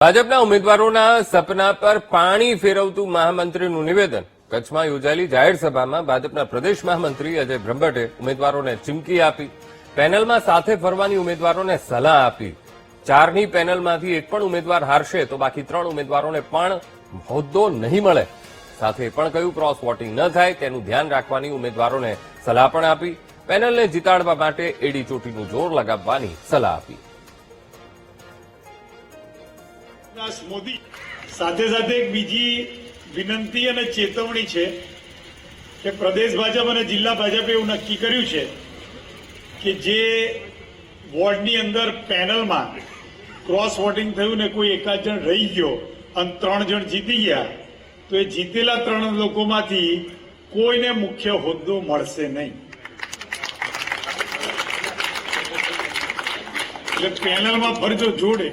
ભાજપના ઉમેદવારોના સપના પર પાણી ફેરવતું મહામંત્રીનું નિવેદન. કચ્છમાં યોજાયેલી જાહેર સભામાં ભાજપના પ્રદેશ મહામંત્રી અજય બ્રહ્મભટ્ટે ઉમેદવારોને ચીમકી આપી. પેનલમાં સાથે ફરવાની ઉમેદવારોને સલાહ આપી. 4ની પેનલમાંથી એક પણ ઉમેદવાર હારશે તો બાકી 3 ઉમેદવારોને પણ હોદ્દો નહીં મળે. સાથે પણ કહ્યું ક્રોસ વોટિંગ ન થાય તેનું ધ્યાન રાખવાની ઉમેદવારોને સલાહ પણ આપી. પેનલને જીતાડવા માટે એડી ચોટીનું જોર લગાવવાની સલાહ આપી. મોદી સાથે સાથે એક બીજી વિનંતી અને ચેતવણી છે કે પ્રદેશ ભાજપ અને જિલ્લા ભાજપે એવું નક્કી કર્યું છે કે જે વોર્ડની અંદર પેનલમાં ક્રોસ વોટિંગ થયું ને કોઈ એકાદ જણ રહી ગયો અને 3 જણ જીતી ગયા તો એ જીતેલા 3 લોકોમાંથી કોઈને મુખ્ય હોદ્દો મળશે નહીં. એટલે પેનલમાં ફરજો જોડે